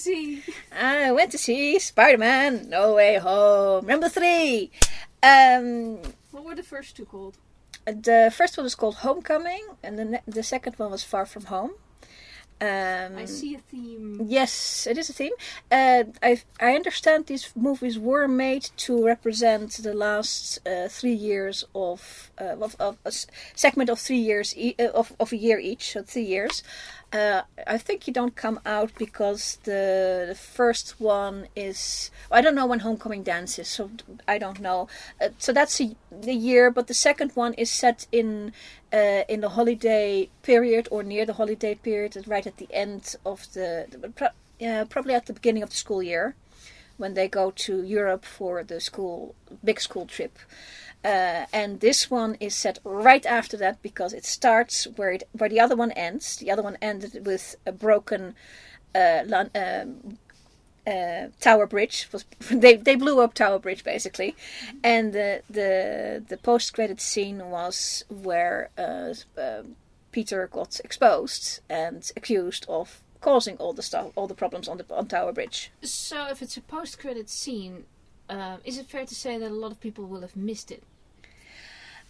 see? I went to see Spider-Man No Way Home, number 3. What were the first two called? The first one was called Homecoming, and the second one was Far From Home. I see a theme. Yes, it is a theme. I understand these movies were made to represent the last 3 years of a segment of 3 years of a year each, so 3 years. I think you don't come out because the first one is... I don't know when Homecoming Dance is, so I don't know. So that's the year, but the second one is set in the holiday period or near the holiday period, right at the end of probably at the beginning of the school year, when they go to Europe for the big school trip. And this one is set right after that because it starts where the other one ends. The other one ended with a broken Tower Bridge. They blew up Tower Bridge basically, and the post-credit scene was where Peter got exposed and accused of causing all the problems on Tower Bridge. So if it's a post-credit scene, is it fair to say that a lot of people will have missed it?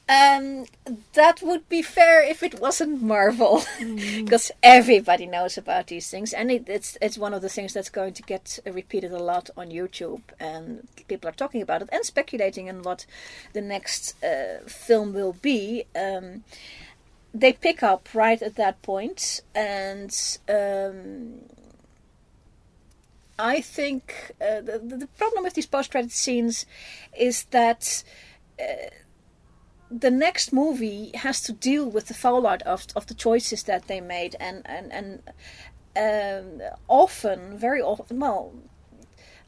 That would be fair if it wasn't Marvel, because everybody knows about these things, and it's one of the things that's going to get repeated a lot on YouTube, and people are talking about it and speculating on what the next film will be. They pick up right at that point, and I think the problem with these post-credit scenes is that the next movie has to deal with the fallout of the choices that they made, and often, very often, well,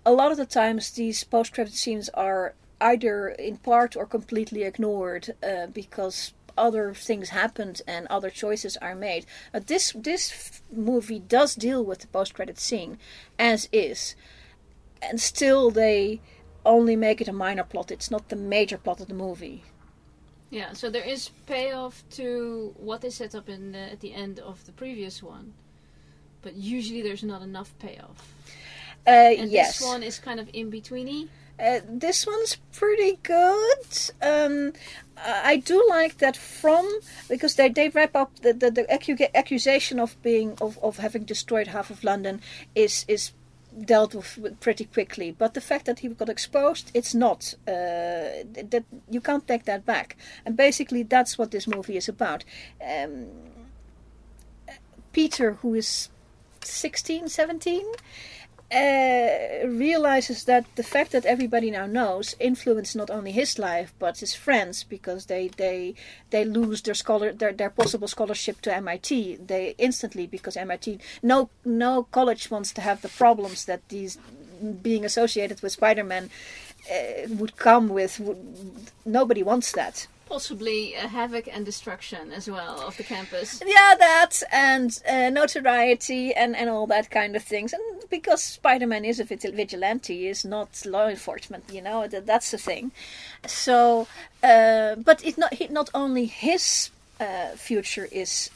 a lot of the times these post-credit scenes are either in part or completely ignored because other things happened and other choices are made. But this movie does deal with the post-credit scene as is, and still they only make it a minor plot. It's not the major plot of the movie. Yeah, so there is payoff to what they set up at the end of the previous one, but usually there's not enough payoff. And yes. This one is kind of in betweeny. This one's pretty good. I do like that because they wrap up the accusation of having destroyed half of London is dealt with pretty quickly, but the fact that he got exposed, it's not that you can't take that back, and basically that's what this movie is about. Peter, who is 16, 17, realizes that the fact that everybody now knows influenced not only his life but his friends, because they lose their possible scholarship to MIT. They instantly, because MIT, no college wants to have the problems that these being associated with Spider-Man would come with. Nobody wants that. Possibly havoc and destruction as well of the campus. Yeah, that, and notoriety and all that kind of things. And because Spider-Man is a vigilante, is not law enforcement, that's the thing. So, but not only his future is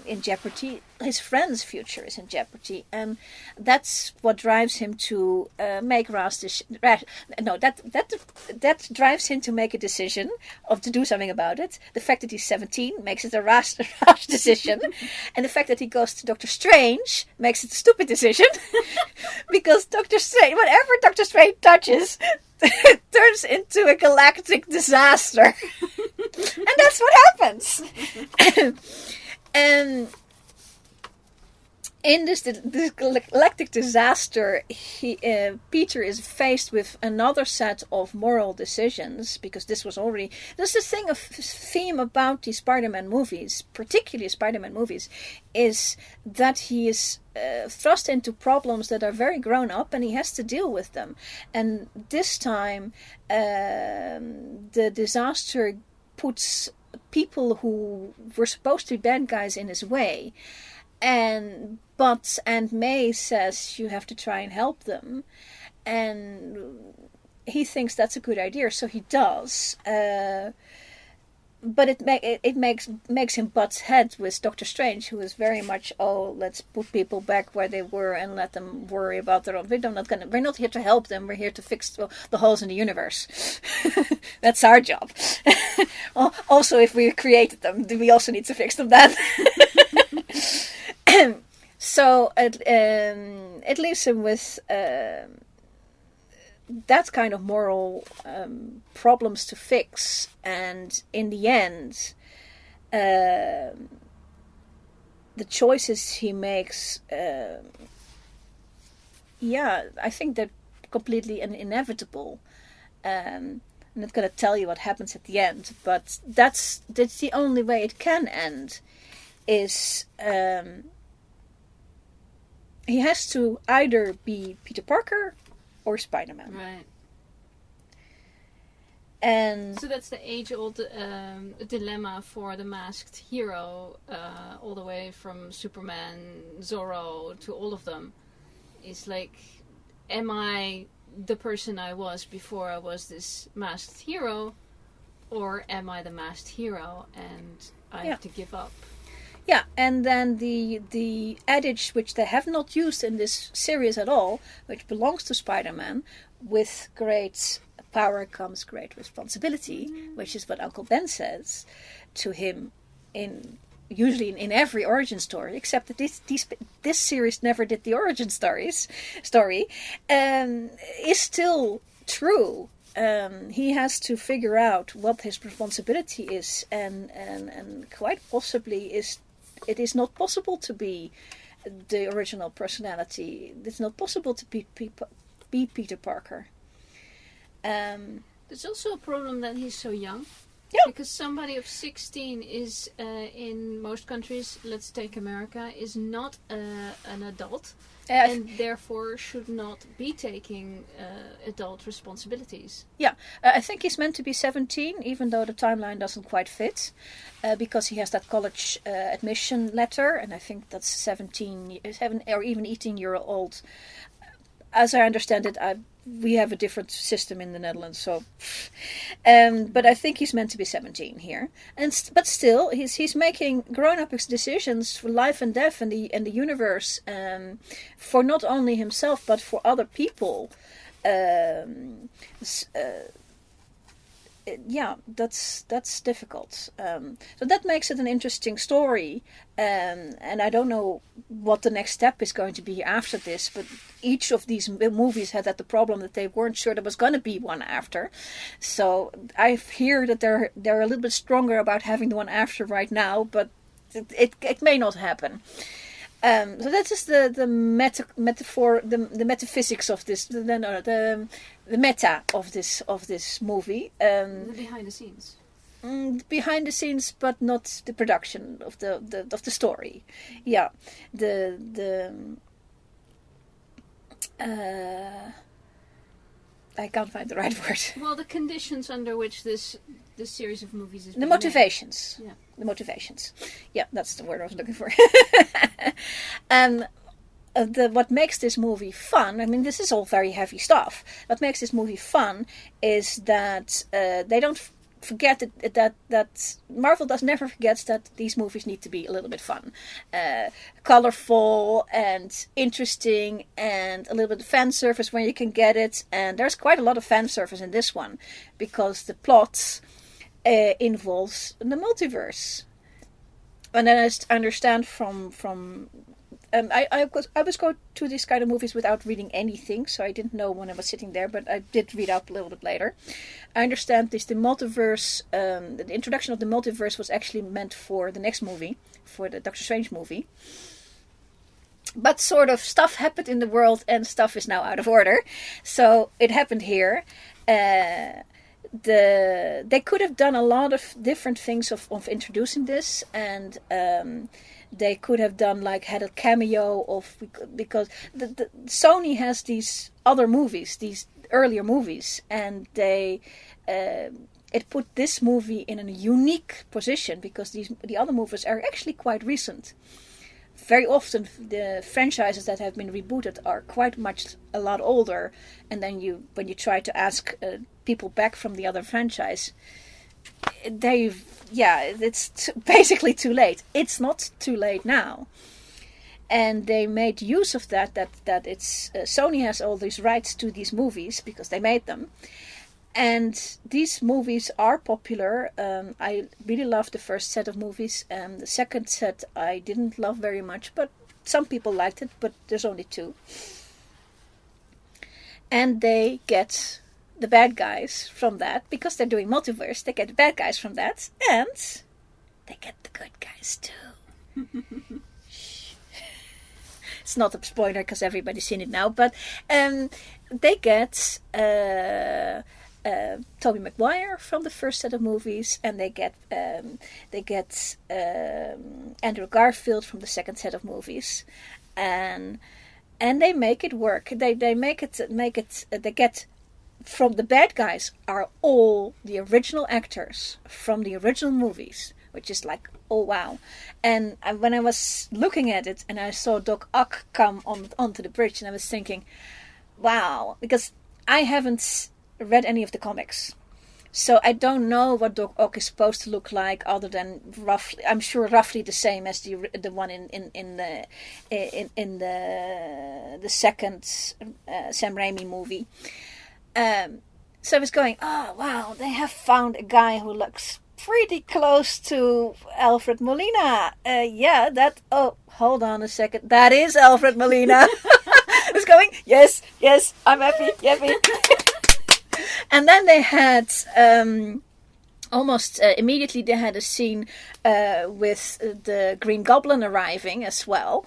in jeopardy, his friend's future is in jeopardy, and that's what drives him to make that drives him to make a decision to do something about it. The fact that he's 17 makes it a rash decision, and the fact that he goes to Doctor Strange makes it a stupid decision, because whatever Doctor Strange touches turns into a galactic disaster. And that's what happens. And in this galactic disaster, Peter is faced with another set of moral decisions, because there's the theme about these Spider-Man movies, particularly Spider-Man movies, is that he is thrust into problems that are very grown up, and he has to deal with them. And this time, the disaster puts people who were supposed to be bad guys in his way, and Aunt May says you have to try and help them, and he thinks that's a good idea, so he does. but it makes him butts heads with Doctor Strange, who is very much, let's put people back where they were and let them worry about their own. We're not here to help them. We're here to fix the holes in the universe. That's our job. Also, if we created them, we also need to fix them. Then. So it leaves him with that kind of moral problems to fix, and in the end, the choices he makes, I think they're completely inevitable. I'm not going to tell you what happens at the end, but that's the only way it can end. Is he has to either be Peter Parker or Spider-Man. Right. And so that's the age-old dilemma for the masked hero, all the way from Superman, Zorro, to all of them. Is like, am I the person I was before I was this masked hero, or am I the masked hero and I have to give up? Yeah, and then the adage, which they have not used in this series at all, which belongs to Spider-Man, with great power comes great responsibility, which is what Uncle Ben says to him usually in every origin story, except that this series never did the origin story, is still true. He has to figure out what his responsibility is, and quite possibly it is not possible to be the original personality. It's not possible to be Peter Parker. There's also a problem that he's so young. Yeah. Because somebody of 16 is, in most countries, let's take America, is not an adult. And therefore should not be taking adult responsibilities. Yeah, I think he's meant to be 17, even though the timeline doesn't quite fit, because he has that college admission letter, and I think that's 7 or even 18-year-old. As I understand it, we have a different system in the Netherlands, so. But I think he's meant to be 17 here, but still, he's making grown-up decisions for life and death and the universe, for not only himself but for other people. That's difficult. So that makes it an interesting story, and I don't know what the next step is going to be after this, but each of these movies had the problem that they weren't sure there was going to be one after. So I hear that they're a little bit stronger about having the one after right now, but it may not happen. So that is the metaphor, the metaphysics of this, the meta of this movie. The behind the scenes. Behind the scenes, but not the production of the story. Yeah, I can't find the right word. Well, the conditions under which this series of movies is the motivations. Made. Yeah. The motivations. Yeah, that's the word I was looking for. What makes this movie fun, I mean, this is all very heavy stuff. What makes this movie fun is that they don't forget that Marvel never forgets that these movies need to be a little bit fun, colorful and interesting, and a little bit of fan service when you can get it. And there's quite a lot of fan service in this one, because the plot involves the multiverse. And then I understand from I was going to these kind of movies without reading anything, so I didn't know when I was sitting there, but I did read up a little bit later. I understand the multiverse, the introduction of the multiverse was actually meant for the next movie, for the Doctor Strange movie. But sort of stuff happened in the world and stuff is now out of order. So it happened here. They could have done a lot of different things of introducing this, and they could have done had a cameo because the Sony has these other movies, these earlier movies, and it put this movie in a unique position because the other movies are actually quite recent. Very often the franchises that have been rebooted are quite much a lot older, and then when you try to ask people back from the other franchise, it's basically too late. It's not too late now. And they made use of that it's Sony has all these rights to these movies because they made them. And these movies are popular. I really love the first set of movies. The second set I didn't love very much, but some people liked it, but there's only 2. And they get the bad guys from that, because they're doing Multiverse, they get the bad guys from that, and they get the good guys too. It's not a spoiler because everybody's seen it now, but they get Tobey Maguire from the first set of movies, and they get Andrew Garfield from the second set of movies, and they make it work. They get from the bad guys are all the original actors from the original movies, which is like, oh wow. And when I was looking at it and I saw Doc Ock come onto the bridge, and I was thinking, wow, because I haven't read any of the comics, so I don't know what Doc Ock is supposed to look like, other than roughly, I'm sure roughly the same as the one in the second Sam Raimi movie. So I was going, oh wow, they have found a guy who looks pretty close to Alfred Molina. Oh, hold on a second, that is Alfred Molina. I was going, yes, I'm happy. And then they had almost immediately they had a scene with the Green Goblin arriving as well,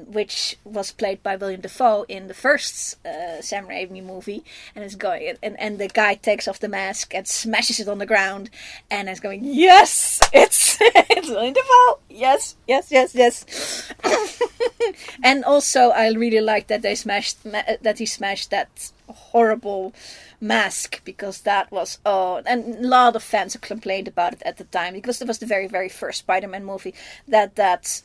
which was played by William Dafoe in the first Sam Raimi movie, and it's going, and the guy takes off the mask and smashes it on the ground, and it's going, yes, it's William Dafoe, yes. And also I really like that he smashed that horrible mask, because that was and a lot of fans have complained about it at the time, because it was the very, very first Spider-Man movie, that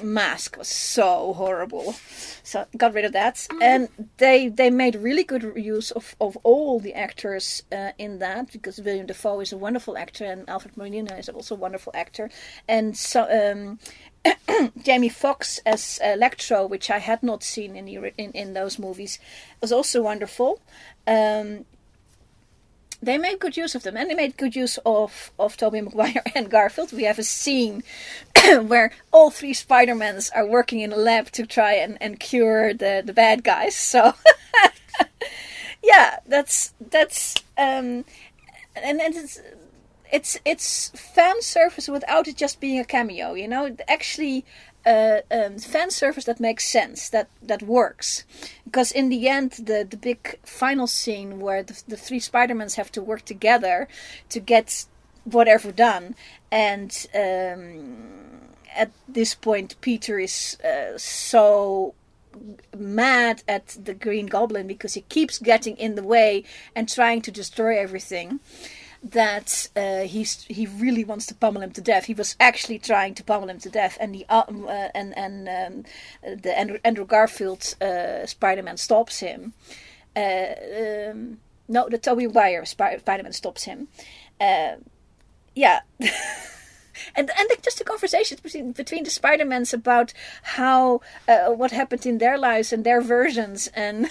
mask was so horrible, so got rid of that. And they made really good use of all the actors in that, because William Dafoe is a wonderful actor, and Alfred Molina is also a wonderful actor, and so Jamie Foxx as Electro, which I had not seen in those movies, was also wonderful. They made good use of them, and they made good use of Tobey Maguire and Garfield. We have a scene where all 3 Spidermans are working in a lab to try and cure the bad guys. So yeah, that's and it's fan service without it just being a cameo, you know. Actually, fan service that makes sense, that works, because in the end, the big final scene where the 3 Spidermans have to work together to get whatever done, and at this point, Peter is so mad at the Green Goblin because he keeps getting in the way and trying to destroy everything, that he really wants to pummel him to death. He was actually trying to pummel him to death, and the Andrew Garfield Spider-Man stops him. No, the Tobey Maguire Spider-Man stops him. Yeah. And just the conversations between the Spider-Mans about how what happened in their lives and their versions, and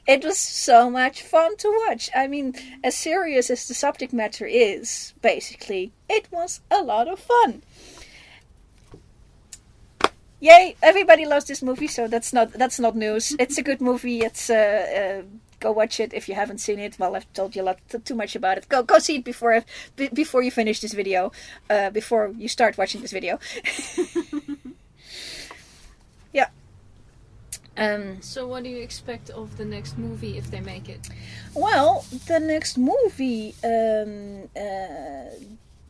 it was so much fun to watch. I mean, as serious as the subject matter is, basically, it was a lot of fun. Yay! Everybody loves this movie, so that's not news. It's a good movie. It's go watch it if you haven't seen it. Well, I've told you too much about it. Go see it before you finish this video, before you start watching this video. Yeah. So what do you expect of the next movie if they make it? Well, the next movie,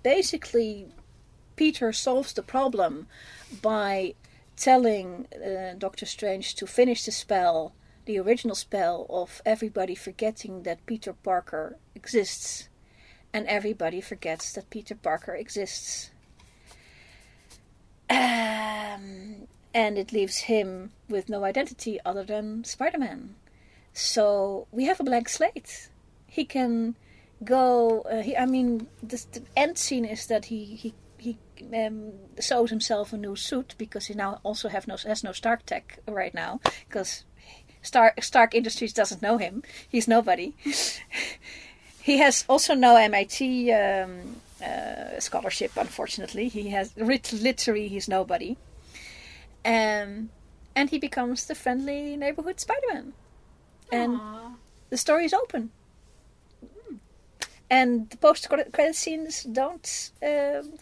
basically, Peter solves the problem by telling Doctor Strange to finish the original spell of everybody forgetting that Peter Parker exists. And everybody forgets that Peter Parker exists. And it leaves him with no identity other than Spider-Man. So we have a blank slate. He can go. The end scene is that he sews himself a new suit because he now also has no Stark tech right now because Stark Industries doesn't know him. He's nobody. He has also no MIT scholarship, unfortunately. He has literally he's nobody. And he becomes the friendly neighborhood Spider-Man. And the story is open. And the post-credit scenes don't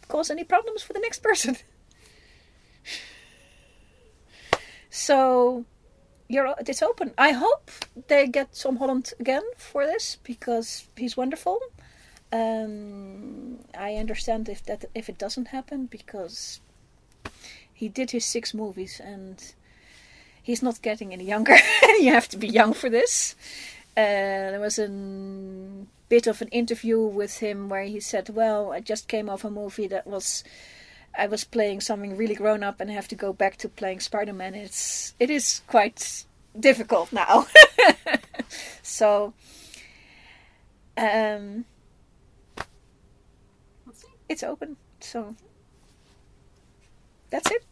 cause any problems for the next person. So, it's open. I hope they get Tom Holland again for this, because he's wonderful. I understand if it doesn't happen, because he did his 6 movies, and he's not getting any younger. You have to be young for this. There was a bit of an interview with him where he said, well, I just came off a movie I was playing something really grown up and I have to go back to playing Spider-Man. It is quite difficult now. So, it's open. So, that's it.